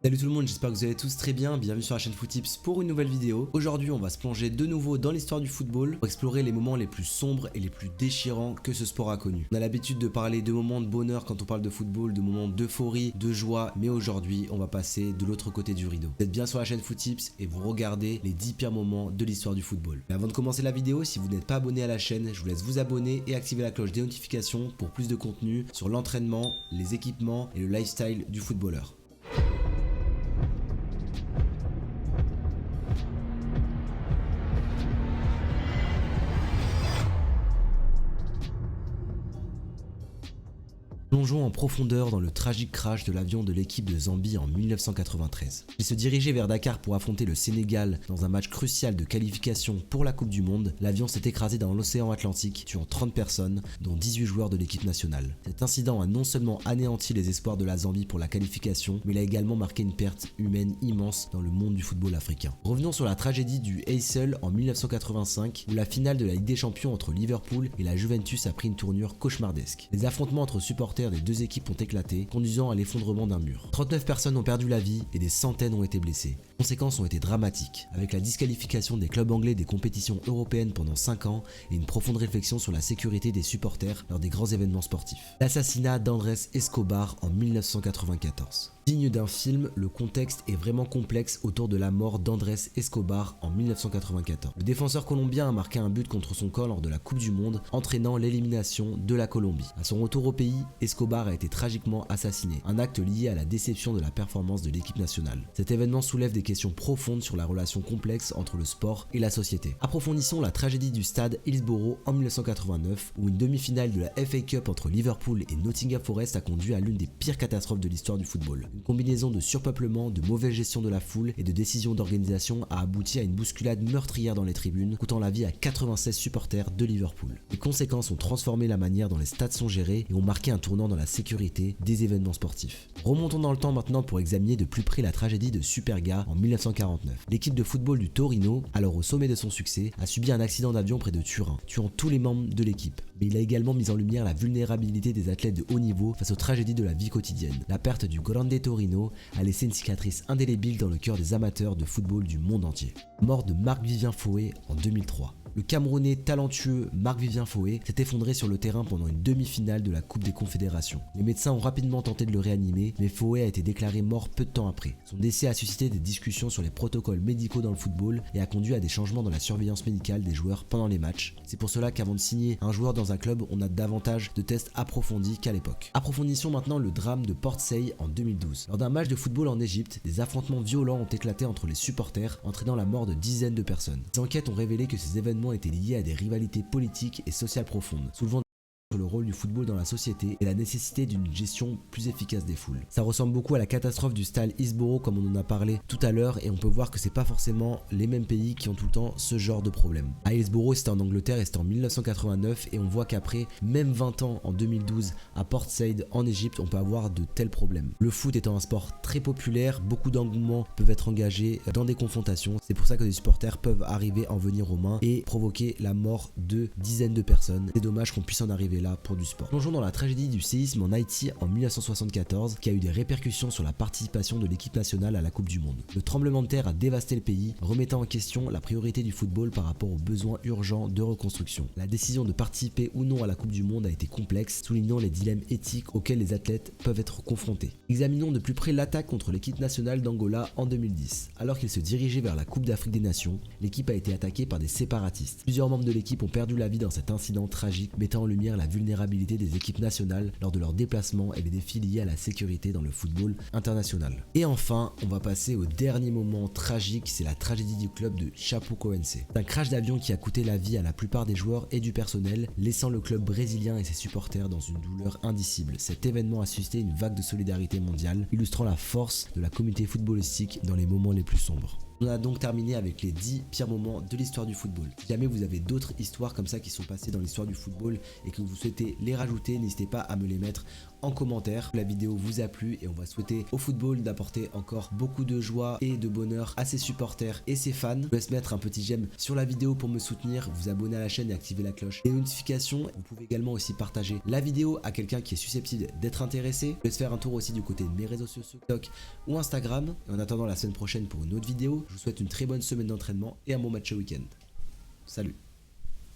Salut tout le monde, j'espère que vous allez tous très bien, bienvenue sur la chaîne Foottips pour une nouvelle vidéo. Aujourd'hui on va se plonger de nouveau dans l'histoire du football pour explorer les moments les plus sombres et les plus déchirants que ce sport a connus. On a l'habitude de parler de moments de bonheur quand on parle de football, de moments d'euphorie, de joie, mais aujourd'hui on va passer de l'autre côté du rideau. Vous êtes bien sur la chaîne Foottips et vous regardez les 10 pires moments de l'histoire du football. Mais avant de commencer la vidéo, si vous n'êtes pas abonné à la chaîne, je vous laisse vous abonner et activer la cloche des notifications pour plus de contenu sur l'entraînement, les équipements et le lifestyle du footballeur. Plongeons en profondeur dans le tragique crash de l'avion de l'équipe de Zambie en 1993. Il se dirigeait vers Dakar pour affronter le Sénégal dans un match crucial de qualification pour la Coupe du Monde. L'avion s'est écrasé dans l'océan Atlantique, tuant 30 personnes, dont 18 joueurs de l'équipe nationale. Cet incident a non seulement anéanti les espoirs de la Zambie pour la qualification, mais il a également marqué une perte humaine immense dans le monde du football africain. Revenons sur la tragédie du Heysel en 1985, où la finale de la Ligue des Champions entre Liverpool et la Juventus a pris une tournure cauchemardesque. Les affrontements entre supporters des deux équipes ont éclaté, conduisant à l'effondrement d'un mur. 39 personnes ont perdu la vie et des centaines ont été blessées. Les conséquences ont été dramatiques, avec la disqualification des clubs anglais des compétitions européennes pendant 5 ans et une profonde réflexion sur la sécurité des supporters lors des grands événements sportifs. L'assassinat d'Andrés Escobar en 1994. Digne d'un film, le contexte est vraiment complexe autour de la mort d'Andrés Escobar en 1994. Le défenseur colombien a marqué un but contre son camp lors de la Coupe du Monde, entraînant l'élimination de la Colombie. À son retour au pays, Escobar a été tragiquement assassiné, un acte lié à la déception de la performance de l'équipe nationale. Cet événement soulève des questions profondes sur la relation complexe entre le sport et la société. Approfondissons la tragédie du stade Hillsborough en 1989, où une demi-finale de la FA Cup entre Liverpool et Nottingham Forest a conduit à l'une des pires catastrophes de l'histoire du football. Une combinaison de surpeuplement, de mauvaise gestion de la foule et de décisions d'organisation a abouti à une bousculade meurtrière dans les tribunes, coûtant la vie à 96 supporters de Liverpool. Les conséquences ont transformé la manière dont les stades sont gérés et ont marqué un tournant dans la sécurité des événements sportifs. Remontons dans le temps maintenant pour examiner de plus près la tragédie de Superga en 1949. L'équipe de football du Torino, alors au sommet de son succès, a subi un accident d'avion près de Turin, tuant tous les membres de l'équipe. Mais il a également mis en lumière la vulnérabilité des athlètes de haut niveau face aux tragédies de la vie quotidienne. La perte du Grande Torino a laissé une cicatrice indélébile dans le cœur des amateurs de football du monde entier. Mort de Marc-Vivien Foé en 2003. Le Camerounais talentueux Marc-Vivien Foé s'est effondré sur le terrain pendant une demi-finale de la Coupe des Confédérations. Les médecins ont rapidement tenté de le réanimer, mais Foé a été déclaré mort peu de temps après. Son décès a suscité des discussions sur les protocoles médicaux dans le football et a conduit à des changements dans la surveillance médicale des joueurs pendant les matchs. C'est pour cela qu'avant de signer un joueur dans un club, on a davantage de tests approfondis qu'à l'époque. Approfondissons maintenant le drame de Port Said en 2012. Lors d'un match de football en Égypte, des affrontements violents ont éclaté entre les supporters, entraînant la mort de dizaines de personnes. Les enquêtes ont révélé que ces événements étaient liés à des rivalités politiques et sociales profondes, soulevant sur le rôle du football dans la société et la nécessité d'une gestion plus efficace des foules. Ça ressemble beaucoup à la catastrophe du stade Hillsborough comme on en a parlé tout à l'heure, et on peut voir que c'est pas forcément les mêmes pays qui ont tout le temps ce genre de problème. À Hillsborough, c'était en Angleterre et c'était en 1989, et on voit qu'après même 20 ans, en 2012, à Port Said en Égypte, on peut avoir de tels problèmes. Le foot étant un sport très populaire, beaucoup d'engouements peuvent être engagés dans des confrontations. C'est pour ça que des supporters peuvent arriver à en venir aux mains et provoquer la mort de dizaines de personnes. C'est dommage qu'on puisse en arriver là pour du sport. Plongeons dans la tragédie du séisme en Haïti en 1974 qui a eu des répercussions sur la participation de l'équipe nationale à la Coupe du Monde. Le tremblement de terre a dévasté le pays, remettant en question la priorité du football par rapport aux besoins urgents de reconstruction. La décision de participer ou non à la Coupe du Monde a été complexe, soulignant les dilemmes éthiques auxquels les athlètes peuvent être confrontés. Examinons de plus près l'attaque contre l'équipe nationale d'Angola en 2010. Alors qu'ils se dirigeaient vers la Coupe d'Afrique des Nations, l'équipe a été attaquée par des séparatistes. Plusieurs membres de l'équipe ont perdu la vie dans cet incident tragique, mettant en lumière la vulnérabilité des équipes nationales lors de leurs déplacements et les défis liés à la sécurité dans le football international. Et enfin, on va passer au dernier moment tragique, c'est la tragédie du club de Chapecoense. C'est un crash d'avion qui a coûté la vie à la plupart des joueurs et du personnel, laissant le club brésilien et ses supporters dans une douleur indicible. Cet événement a suscité une vague de solidarité mondiale, illustrant la force de la communauté footballistique dans les moments les plus sombres. On a donc terminé avec les 10 pires moments de l'histoire du football. Si jamais vous avez d'autres histoires comme ça qui sont passées dans l'histoire du football et que vous souhaitez les rajouter, n'hésitez pas à me les mettre en commentaire si la vidéo vous a plu et on va souhaiter au football d'apporter encore beaucoup de joie et de bonheur à ses supporters et ses fans. Je vous laisse mettre un petit j'aime sur la vidéo pour me soutenir, vous abonner à la chaîne et activer la cloche des notifications. Vous pouvez également aussi partager la vidéo à quelqu'un qui est susceptible d'être intéressé. Je vous laisse faire un tour aussi du côté de mes réseaux sociaux, TikTok ou Instagram. Et en attendant la semaine prochaine pour une autre vidéo, je vous souhaite une très bonne semaine d'entraînement et un bon match au week-end. Salut!